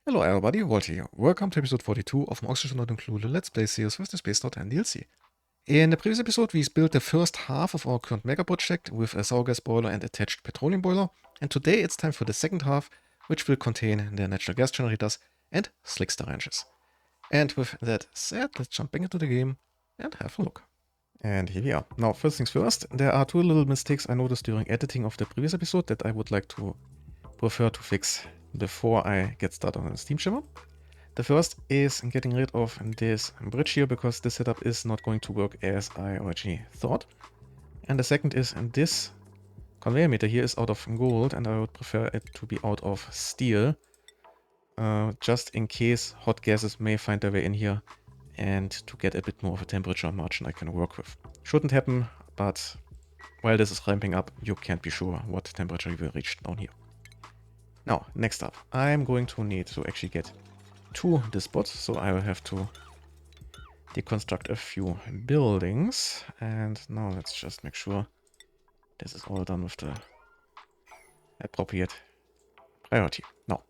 Hello everybody, Walter here. Welcome to episode 42 of my Oxygen Not Included Let's Play series with the Space Dot and DLC. In the previous episode we built the first half of our current mega project with a sour gas boiler and attached petroleum boiler, and today it's time for the second half, which will contain the natural gas generators and slickster ranches. And with that said, let's jump back into the game and have a look. And here we are. Now, first things first, there are two little mistakes I noticed during editing of the previous episode that I would like to prefer to fix before I get started on the Steam shimmer. The first is getting rid of this bridge here, because this setup is not going to work as I originally thought. And the second is this conveyor meter here is out of gold, and I would prefer it to be out of steel, just in case hot gases may find their way in here, and to get a bit more of a temperature margin I can work with. Shouldn't happen, but while this is ramping up, you can't be sure what temperature you will reach down here. Now, next up, I'm going to need to actually get to this spot, so I will have to deconstruct a few buildings. And now let's just make sure this is all done with the appropriate priority. Now,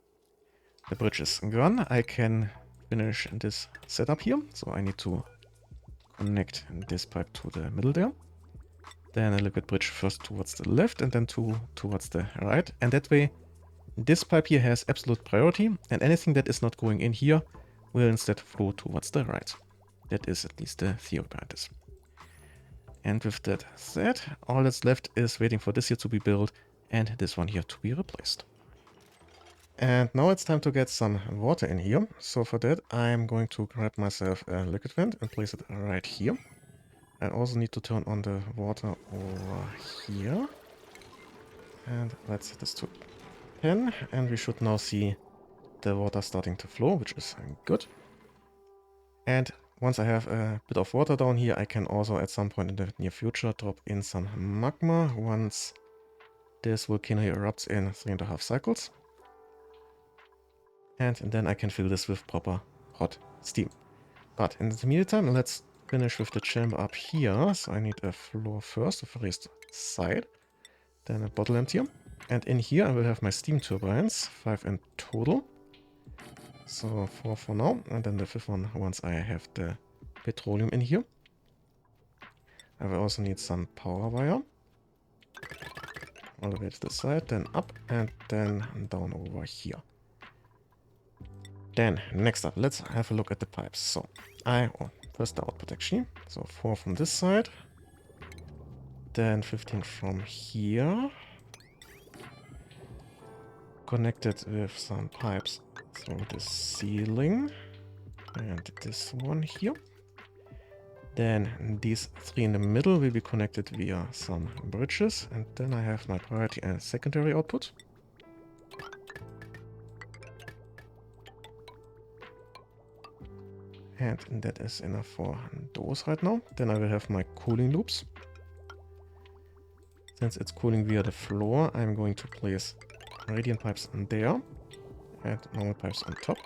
the bridge is gone. I can finish this setup here, so I need to connect this pipe to the middle there. Then a liquid bridge first towards the left and then two towards the right, and that way this pipe here has absolute priority, and anything that is not going in here will instead flow towards the right. That is at least the theory behind this. And with that said, all that's left is waiting for this here to be built and this one here to be replaced. And now it's time to get some water in here. So for that, I'm going to grab myself a liquid vent and place it right here. I also need to turn on the water over here. And let's set this to 10, and we should now see the water starting to flow, which is good. And once I have a bit of water down here, I can also at some point in the near future drop in some magma once this volcano here erupts in 3.5 cycles. And then I can fill this with proper hot steam. But in the meantime, let's finish with the chamber up here. So I need a floor first, a raised side, then a bottle emptier. And in here I will have my steam turbines, 5 in total. So 4 for now, and then the 5th one once I have the petroleum in here. I will also need some power wire. All the way to the side, then up, and then down over here. Then, next up, let's have a look at the pipes. So, first the output actually. So 4 from this side. Then 15 from here. Connected with some pipes through the ceiling, and this one here. Then these 3 in the middle will be connected via some bridges, and then I have my primary and secondary output. And that is enough for those right now. Then I will have my cooling loops. Since it's cooling via the floor, I'm going to place radiant pipes there and normal pipes on top.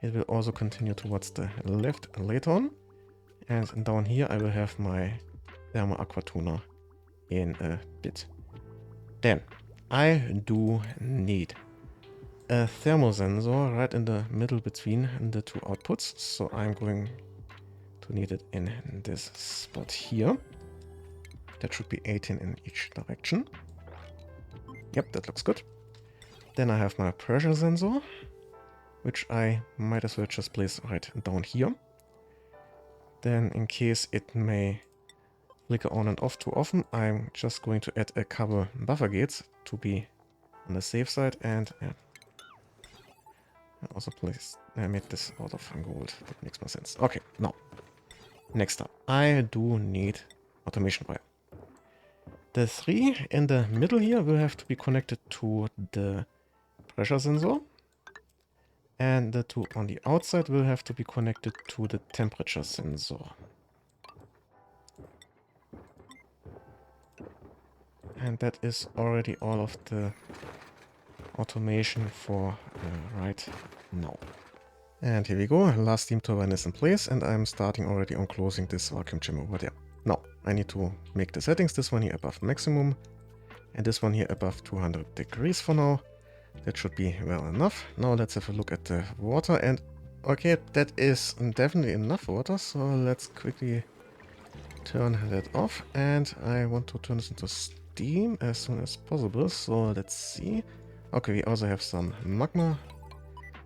It will also continue towards the left later on, and down here I will have my thermal aqua tuner in a bit. Then I do need a thermal sensor right in the middle between the two outputs, so I'm going to need it in this spot here. That should be 18 in each direction. Yep, that looks good. Then I have my pressure sensor, which I might as well just place right down here. Then in case it may flicker on and off too often, I'm just going to add a couple buffer gates to be on the safe side, and I also made this out of gold. That makes more sense. Okay, now, next up, I do need automation wire. The 3 in the middle here will have to be connected to the pressure sensor, and the 2 on the outside will have to be connected to the temperature sensor. And that is already all of the automation for right now. And here we go, last steam turbine is in place, and I'm starting already on closing this vacuum chamber over there. Now, I need to make the settings, this one here above maximum, and this one here above 200 degrees for now. That should be well enough. Now let's have a look at the water. And okay, that is definitely enough water. So let's quickly turn that off. And I want to turn this into steam as soon as possible. So let's see. Okay, we also have some magma.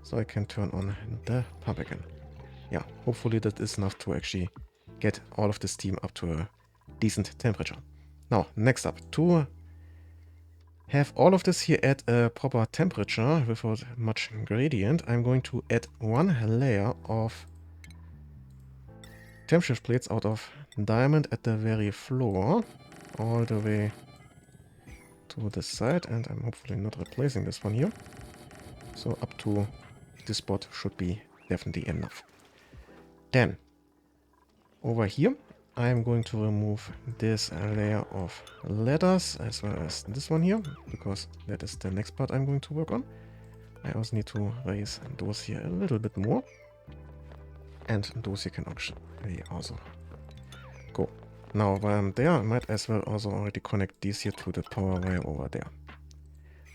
So I can turn on the pump again. Yeah, hopefully that is enough to actually get all of the steam up to a decent temperature. Now, next up, to have all of this here at a proper temperature without much gradient, I'm going to add one layer of temp shift plates out of diamond at the very floor, all the way to the side, and I'm hopefully not replacing this one here. So up to this spot should be definitely enough. Then, over here, I'm going to remove this layer of ladders as well as this one here, because that is the next part I'm going to work on. I also need to raise those here a little bit more. And those here can actually also go. Now, while I'm there, I might as well also already connect these here to the power wire over there.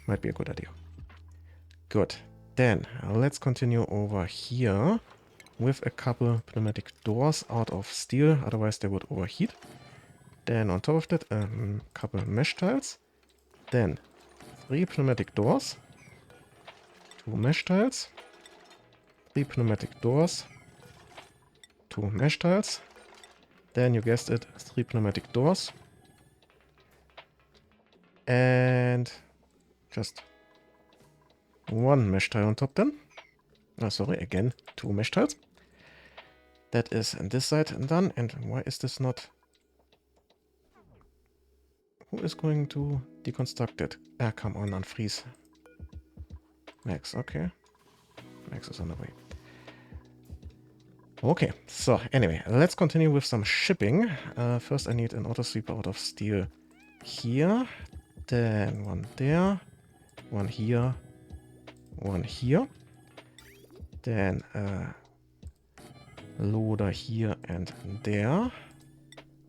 Might be a good idea. Good. Then, let's continue over here with a couple pneumatic doors out of steel, otherwise they would overheat. Then on top of that, a couple mesh tiles. Then 3 pneumatic doors, 2 mesh tiles, 3 pneumatic doors, 2 mesh tiles. Then you guessed it, 3 pneumatic doors. And just 1 mesh tile on top then. Oh, sorry, again, 2 mesh tiles. That is on this side done. And why is this not... Who is going to deconstruct it? Ah, come on, unfreeze. Max, okay. Max is on the way. Okay, so anyway, let's continue with some shipping. First I need an auto sweeper out of steel here. Then one there. One here. One here. Then a loader here and there.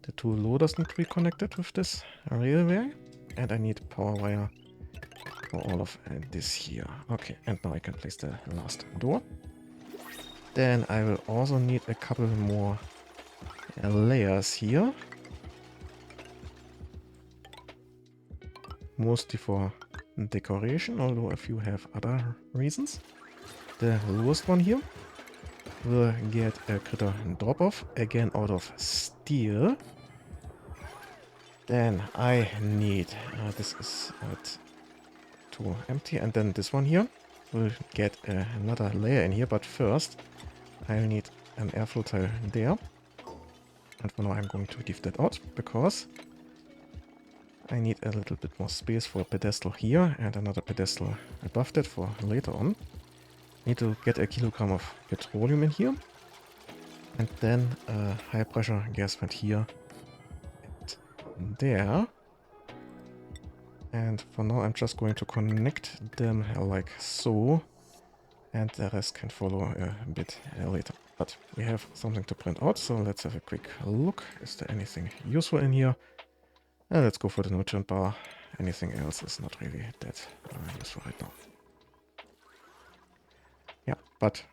The 2 loaders need to be connected with this railway. And I need power wire for all of this here. Okay, and now I can place the last door. Then I will also need a couple more layers here. Mostly for decoration, although a few have other reasons. The lowest one here will get a critter drop-off, again out of steel. Then I need, this is too empty, and then this one here will get another layer in here, but first I'll need an airflow tile there. And for now I'm going to leave that out, because I need a little bit more space for a pedestal here and another pedestal above that for later on. Need to get a kilogram of petroleum in here. And then a high pressure gas vent here and there. And for now I'm just going to connect them like so. And the rest can follow a bit later. But we have something to print out, so let's have a quick look. Is there anything useful in here? Let's go for the nutrient bar. Anything else is not really that useful right now. Yeah, but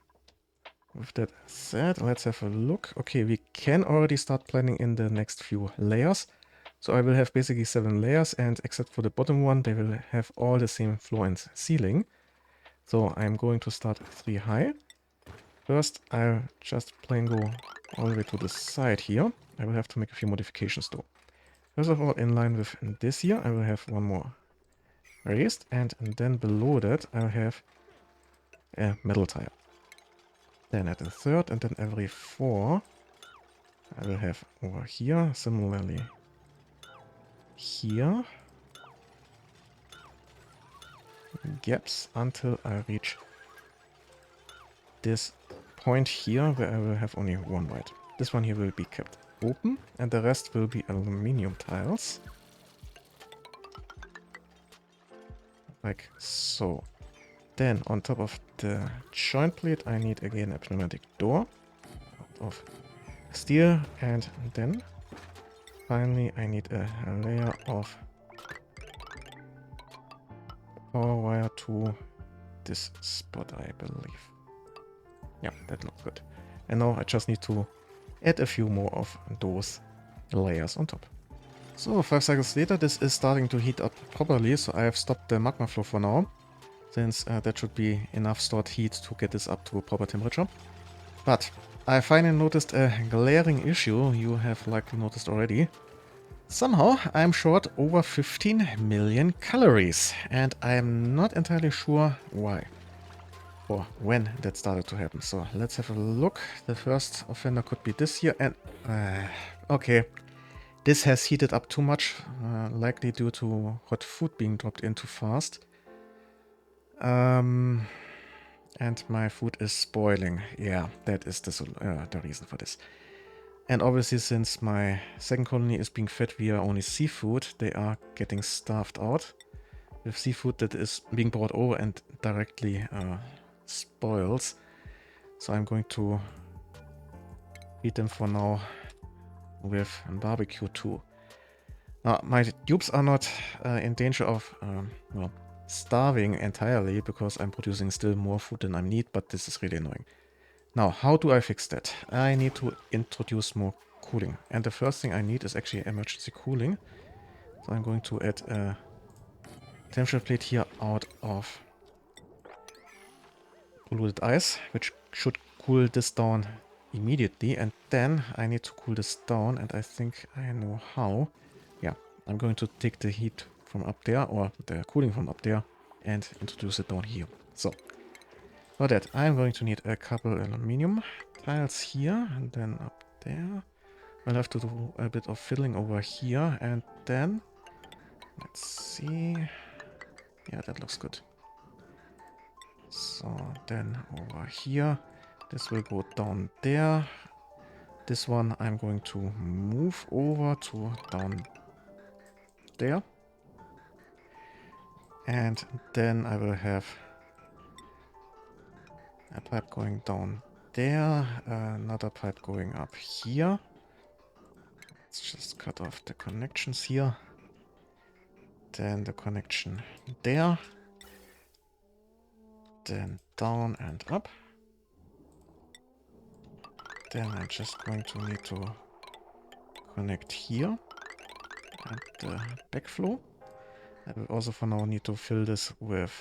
with that said, let's have a look. Okay, we can already start planning in the next few layers. So I will have basically 7 layers, and except for the bottom one, they will have all the same floor and ceiling. So I'm going to start 3 high. First, I'll just plain go all the way to the side here. I will have to make a few modifications though. First of all, in line with this here, I will have one more raised, and then below that I'll have a metal tile. Then at the third, and then every 4, I will have over here, similarly here, gaps until I reach this point here where I will have only 1 white. This one here will be kept open, and the rest will be aluminium tiles. Like so. Then on top of the joint plate I need again a pneumatic door of steel, and then finally I need a layer of power wire to this spot, I believe. Yeah, that looks good. And now I just need to add a few more of those layers on top. So 5 cycles later, this is starting to heat up properly, so I have stopped the magma flow for now, since that should be enough stored heat to get this up to a proper temperature. But I finally noticed a glaring issue you have likely noticed already. Somehow I'm short over 15 million calories, and I'm not entirely sure why or when that started to happen. So let's have a look. The first offender could be this here, and okay, this has heated up too much, likely due to hot food being dropped in too fast. And my food is spoiling. Yeah, that is the reason for this. And obviously, since my second colony is being fed via only seafood, they are getting starved out. With seafood that is being brought over and directly spoils. So I'm going to feed them for now with barbecue too. Now, my dupes are not in danger of, well, starving entirely because I'm producing still more food than I need, but this is really annoying. Now, how do I fix that? I need to introduce more cooling. And the first thing I need is actually emergency cooling. So I'm going to add a temperature plate here out of polluted ice, which should cool this down immediately. And then I need to cool this down, and I think I know how. Yeah, I'm going to take the heat from up there, or the cooling from up there, and introduce it down here. So, for that, I'm going to need a couple aluminium tiles here, and then up there. I'll have to do a bit of fiddling over here, and then, let's see. Yeah, that looks good. So, then over here, this will go down there. This one I'm going to move over to down there. And then I will have a pipe going down there, another pipe going up here. Let's just cut off the connections here. Then the connection there. Then down and up. Then I'm just going to need to connect here and the backflow. I will also for now need to fill this with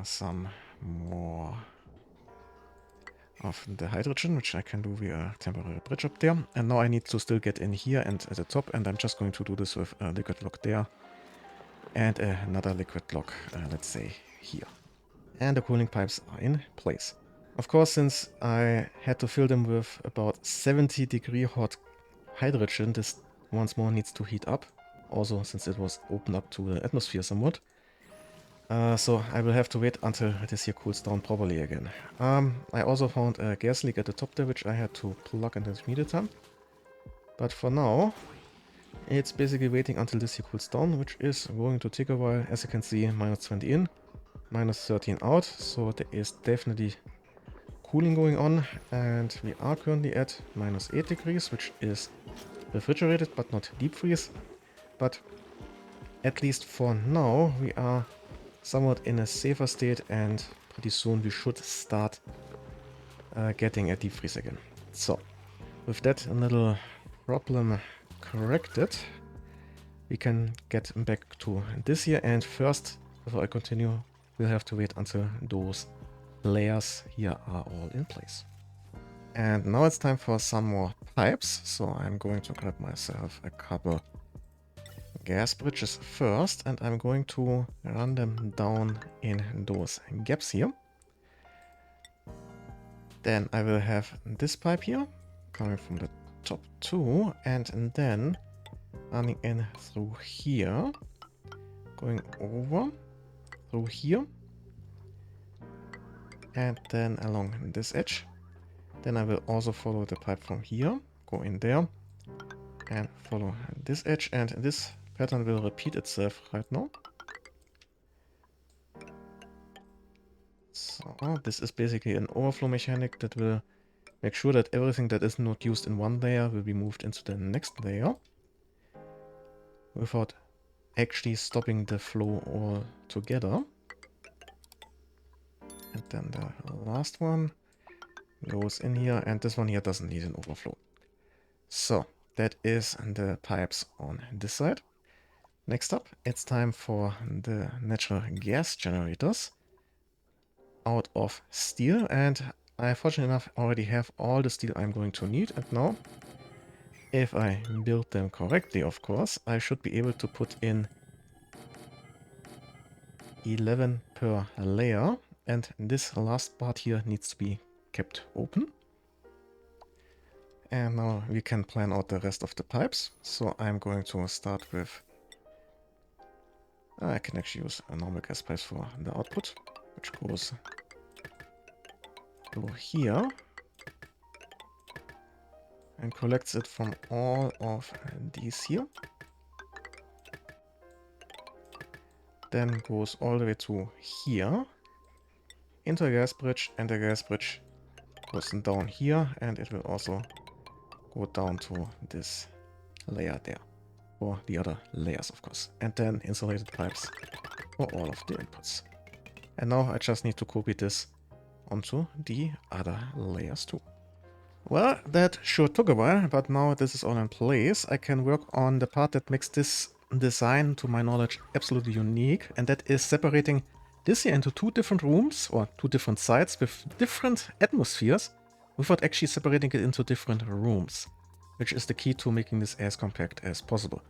some more of the hydrogen, which I can do via a temporary bridge up there. And now I need to still get in here and at the top, and I'm just going to do this with a liquid block there and another liquid block, let's say here. And the cooling pipes are in place. Of course, since I had to fill them with about 70-degree hot hydrogen, this once more needs to heat up. Also, since it was opened up to the atmosphere somewhat. So I will have to wait until this here cools down properly again. I also found a gas leak at the top there, which I had to plug in the immediate time. But for now, it's basically waiting until this here cools down, which is going to take a while. As you can see, minus 20 in, minus 13 out. So there is definitely cooling going on. And we are currently at minus 8 degrees, which is refrigerated, but not deep freeze. But at least for now, we are somewhat in a safer state, and pretty soon we should start getting a deep freeze again. So, with that a little problem corrected, we can get back to this here. And first, before I continue, we'll have to wait until those layers here are all in place. And now it's time for some more pipes. So I'm going to grab myself a couple gas bridges first, and I'm going to run them down in those gaps here. Then I will have this pipe here coming from the top too, and then running in through here, going over through here, and then along this edge. Then I will also follow the pipe from here, go in there, and follow this edge, and this pattern will repeat itself right now. So this is basically an overflow mechanic that will make sure that everything that is not used in one layer will be moved into the next layer without actually stopping the flow altogether. And then the last one goes in here, and this one here doesn't need an overflow. So that is the pipes on this side. Next up, it's time for the natural gas generators out of steel, and I fortunately enough already have all the steel I'm going to need. And now, if I build them correctly, of course, I should be able to put in 11 per layer, and this last part here needs to be kept open. And now we can plan out the rest of the pipes. So I'm going to start with... I can actually use a normal gas pipe for the output, which goes to here and collects it from all of these here. Then goes all the way to here into a gas bridge, and the gas bridge goes down here, and it will also go down to this layer there. For the other layers, of course. And then insulated pipes for all of the inputs. And now I just need to copy this onto the other layers too. Well, that sure took a while, but now this is all in place. I can work on the part that makes this design, to my knowledge, absolutely unique. And that is separating this here into two different rooms, or two different sites with different atmospheres, without actually separating it into different rooms, which is the key to making this as compact as possible.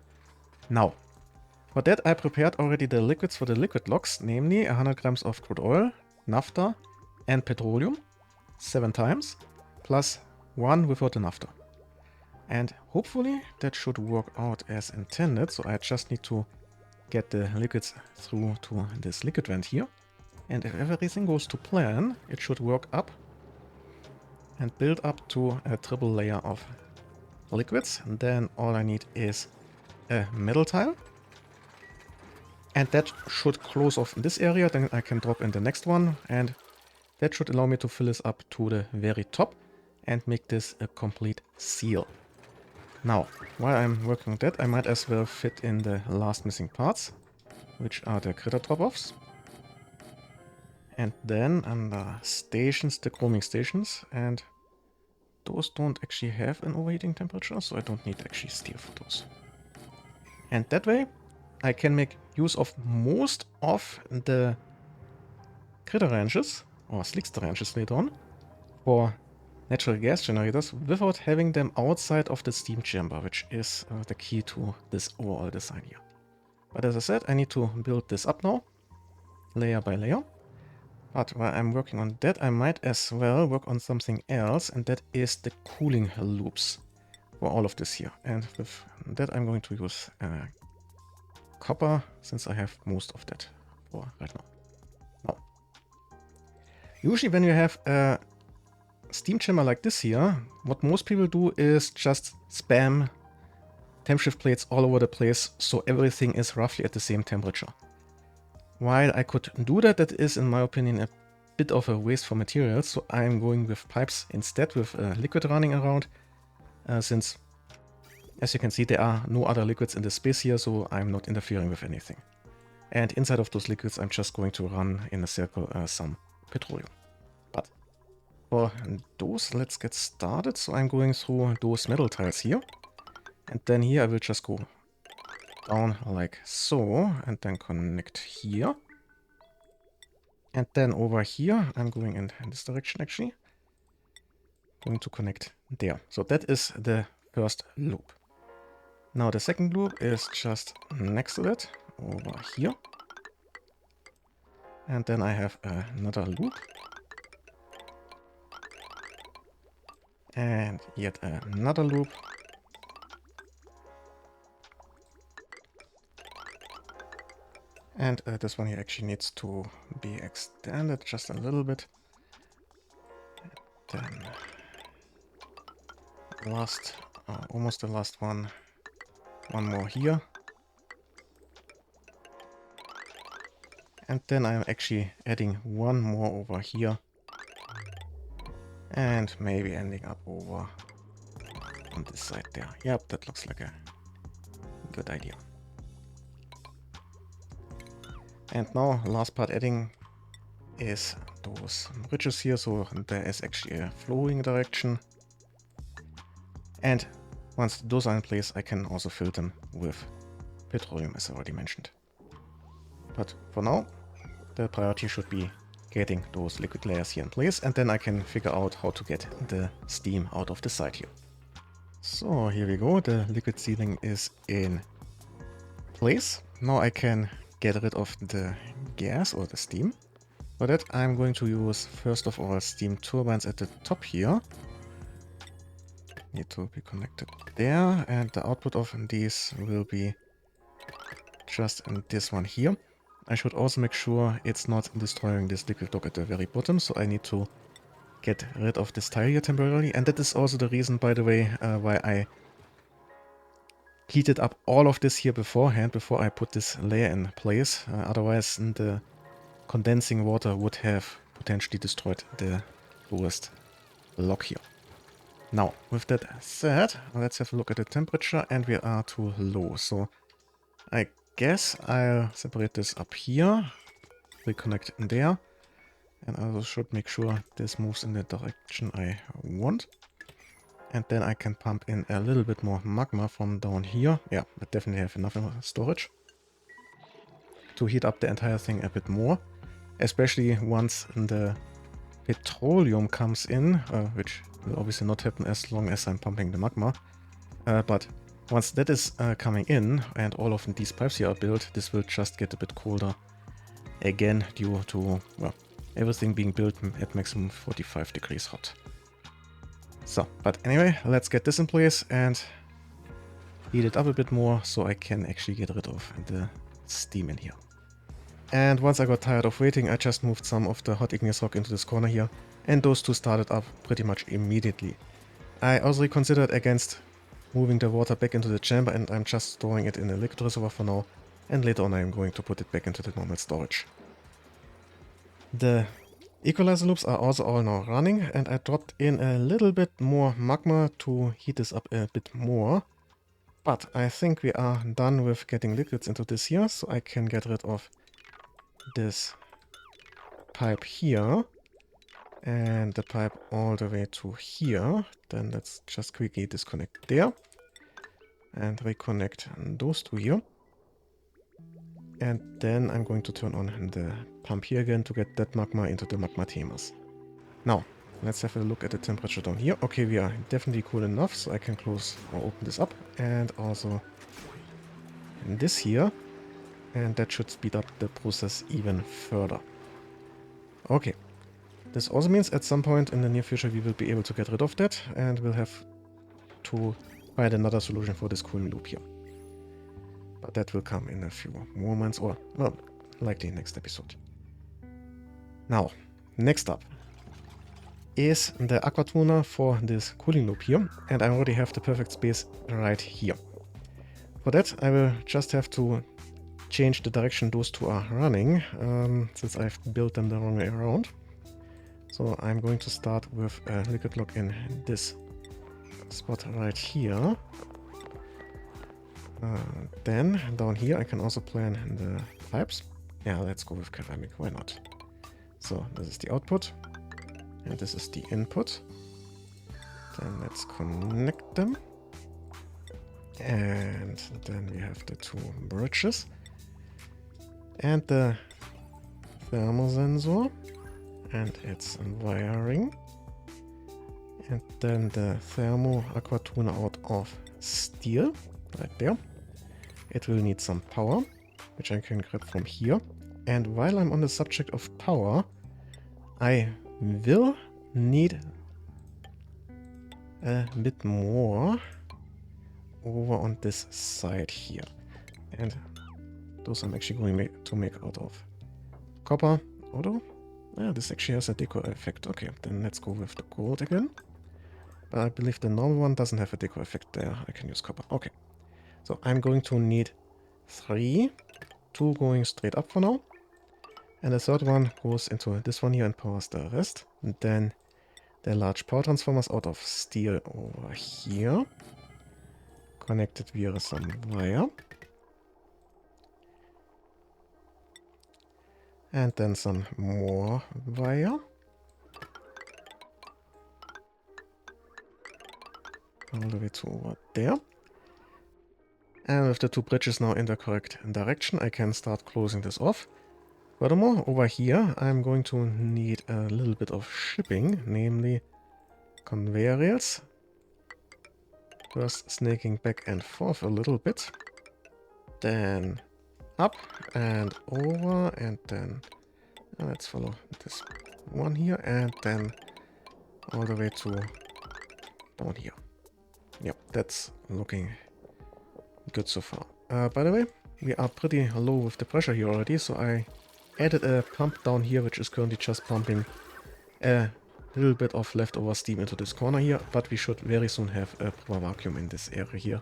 Now, for that I prepared already the liquids for the liquid locks, namely 100 grams of crude oil, naphtha, and petroleum, 7 times, plus 1 without the naphtha. And hopefully that should work out as intended, so I just need to get the liquids through to this liquid vent here. And if everything goes to plan, it should work up and build up to a triple layer of liquids. And then all I need is a metal tile. And that should close off this area, then I can drop in the next one. And that should allow me to fill this up to the very top and make this a complete seal. Now, while I'm working on that, I might as well fit in the last missing parts, which are the critter drop-offs. And then under stations, the chroming stations, and those don't actually have an overheating temperature, so I don't need actually steel for those. And that way, I can make use of most of the critter ranges, or slickster ranges later on, for natural gas generators without having them outside of the steam chamber, which is the key to this overall design here. But as I said, I need to build this up now, layer by layer. But while I'm working on that, I might as well work on something else, and that is the cooling loops for all of this here. And with that, I'm going to use copper, since I have most of that for right now. Now, usually when you have a steam chamber like this here, what most people do is just spam temp shift plates all over the place, so everything is roughly at the same temperature. While I could do that, that is, in my opinion, a bit of a waste for materials, so I'm going with pipes instead, with liquid running around, since, as you can see, there are no other liquids in the space here, so I'm not interfering with anything. And inside of those liquids, I'm just going to run in a circle some petroleum. But for those, let's get started. So I'm going through those metal tiles here, and then here I will just go down like so, and then connect here. And then over here, I'm going in this direction actually. Going to connect there. So that is the first loop. Now the second loop is just next to that, over here. And then I have another loop. And yet another loop. And this one here actually needs to be extended just a little bit. Then last, almost the last one. One more here. And then I'm actually adding one more over here. And maybe ending up over on this side there. Yep, that looks like a good idea. And now, last part adding is those bridges here, so there is actually a flowing direction. And once those are in place, I can also fill them with petroleum, as I already mentioned. But for now, the priority should be getting those liquid layers here in place, and then I can figure out how to get the steam out of the side here. So here we go, the liquid sealing is in place. Now I can get rid of the gas or the steam. For that I'm going to use first of all steam turbines at the top here. Need to be connected there, and the output of these will be just in this one here. I should also make sure it's not destroying this liquid dock at the very bottom, so I need to get rid of this tile here temporarily. And that is also the reason, by the way, why I heated up all of this here beforehand, before I put this layer in place. Otherwise the condensing water would have potentially destroyed the lowest block here. Now, with that said, let's have a look at the temperature, and we are too low. So I guess I'll separate this up here, reconnect in there, and I also should make sure this moves in the direction I want. And then I can pump in a little bit more magma from down here. Yeah, I definitely have enough storage to heat up the entire thing a bit more. Especially once the petroleum comes in, which will obviously not happen as long as I'm pumping the magma. But once that is coming in and all of these pipes here are built, this will just get a bit colder again due to, well, everything being built at maximum 45 degrees hot. So, but anyway, let's get this in place and heat it up a bit more so I can actually get rid of the steam in here. And once I got tired of waiting, I just moved some of the hot igneous rock into this corner here, and those two started up pretty much immediately. I also reconsidered against moving the water back into the chamber, and I'm just storing it in a liquid reservoir for now, and later on I'm going to put it back into the normal storage. The equalizer loops are also all now running, and I dropped in a little bit more magma to heat this up a bit more. But I think we are done with getting liquids into this here, so I can get rid of this pipe here and the pipe all the way to here. Then let's just quickly disconnect there and reconnect those two here. And then I'm going to turn on the pump here again to get that magma into the magma tamers. Now, let's have a look at the temperature down here. Okay, we are definitely cool enough, so I can close or open this up, and also this here. And that should speed up the process even further. Okay. This also means at some point in the near future we will be able to get rid of that, and we'll have to find another solution for this cooling loop here. But that will come in a few moments, or, well, likely next episode. Now, next up is the aqua tuner for this cooling loop here, and I already have the perfect space right here. For that I will just have to change the direction those two are running, since I've built them the wrong way around. So I'm going to start with a liquid lock in this spot right here. Then down here I can also plan the pipes. Yeah, let's go with ceramic, why not? So this is the output and this is the input. Then let's connect them. And then we have the two bridges and the thermosensor and its wiring, and then the thermo aqua tuner out of steel right there. It will need some power, which I can grab from here. And while I'm on the subject of power, I will need a bit more over on this side here. And those I'm actually going to make out of copper. Although, yeah, this actually has a deco effect. Okay, then let's go with the gold again. But I believe the normal one doesn't have a deco effect there. I can use copper. Okay. So I'm going to need 3. 2 going straight up for now. And the third one goes into this one here and powers the rest. And then the large power transformers out of steel over here. Connected via some wire. And then some more wire. All the way to over there. And with the two bridges now in the correct direction, I can start closing this off. Furthermore, over here, I'm going to need a little bit of shipping, namely conveyor rails. First snaking back and forth a little bit. Then up and over, and then let's follow this one here, and then all the way to down here. Yep, that's looking good so far. By the way, we are pretty low with the pressure here already, so I added a pump down here, which is currently just pumping a little bit of leftover steam into this corner here, but we should very soon have a proper vacuum in this area here.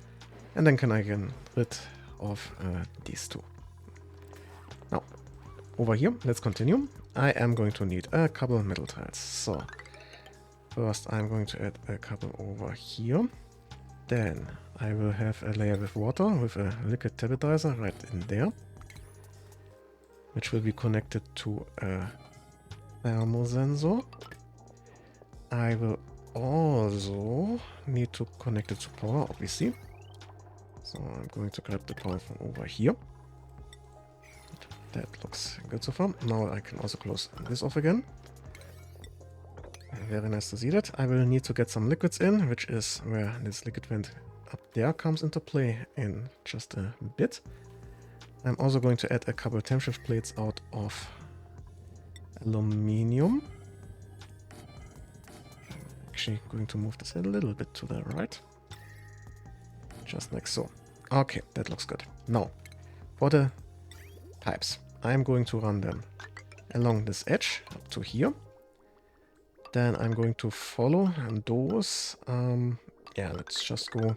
And then I can rid of these two. Now, over here, let's continue. I am going to need a couple metal tiles. So, first I'm going to add a couple over here. Then I will have a layer with water with a liquid tabletizer right in there, which will be connected to a thermosensor. I will also need to connect it to power, obviously. So I'm going to grab the power from over here. That looks good so far. Now I can also close this off again. Very nice to see that. I will need to get some liquids in, which is where this liquid vent up there comes into play in just a bit. I'm also going to add a couple of temp shift plates out of aluminium. Actually going to move this a little bit to the right. Just like so. Okay, that looks good. Now, for the pipes, I'm going to run them along this edge up to here. Then I'm going to follow those. Yeah, let's just go.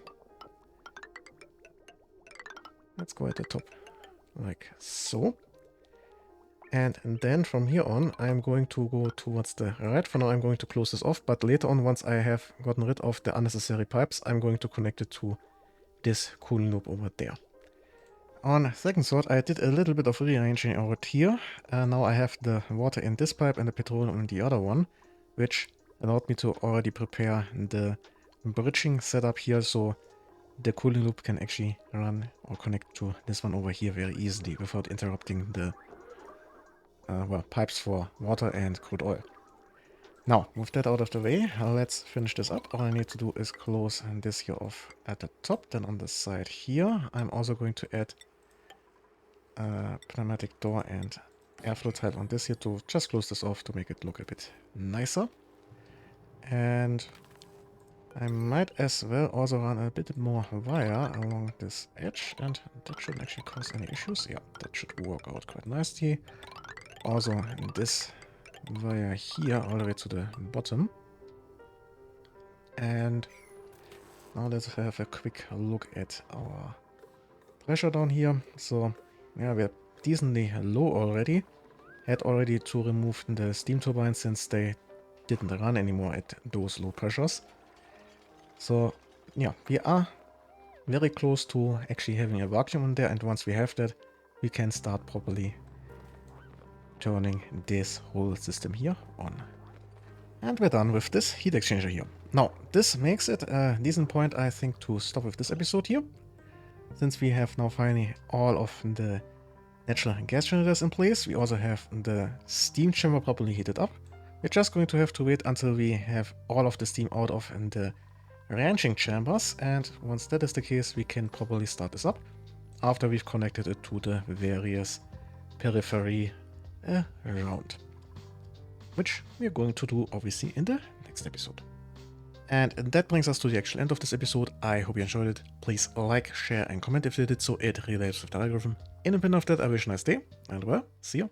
Let's go at the top, like so. And then from here on, I'm going to go towards the right. For now, I'm going to close this off. But later on, once I have gotten rid of the unnecessary pipes, I'm going to connect it to this cooling loop over there. On second thought, I did a little bit of rearranging out here. Now I have the water in this pipe and the petroleum in the other one, which allowed me to already prepare the bridging setup here, so the cooling loop can actually run or connect to this one over here very easily without interrupting the well, pipes for water and crude oil. Now, with that out of the way, let's finish this up. All I need to do is close this here off at the top. Then on the side here, I'm also going to add a pneumatic door and airflow tile on this here to just close this off to make it look a bit nicer. And I might as well also run a bit more wire along this edge, and that shouldn't actually cause any issues. Yeah, that should work out quite nicely. Also this wire here all the way to the bottom. And now let's have a quick look at our pressure down here. So yeah, we're decently low already. Had already to remove the steam turbines since they didn't run anymore at those low pressures. So yeah, we are very close to actually having a vacuum in there, and once we have that, we can start properly turning this whole system here on. And we're done with this heat exchanger here. Now, this makes it a decent point, I think, to stop with this episode here. Since we have now finally all of the natural gas generators in place, we also have the steam chamber properly heated up. We're just going to have to wait until we have all of the steam out of the ranching chambers, and once that is the case, we can properly start this up after we've connected it to the various periphery around, which we're going to do obviously in the next episode. And that brings us to the actual end of this episode. I hope you enjoyed it. Please like, share and comment if you did so. It really helps with the algorithm. In the opinion of that, I wish you a nice day, and well, see you.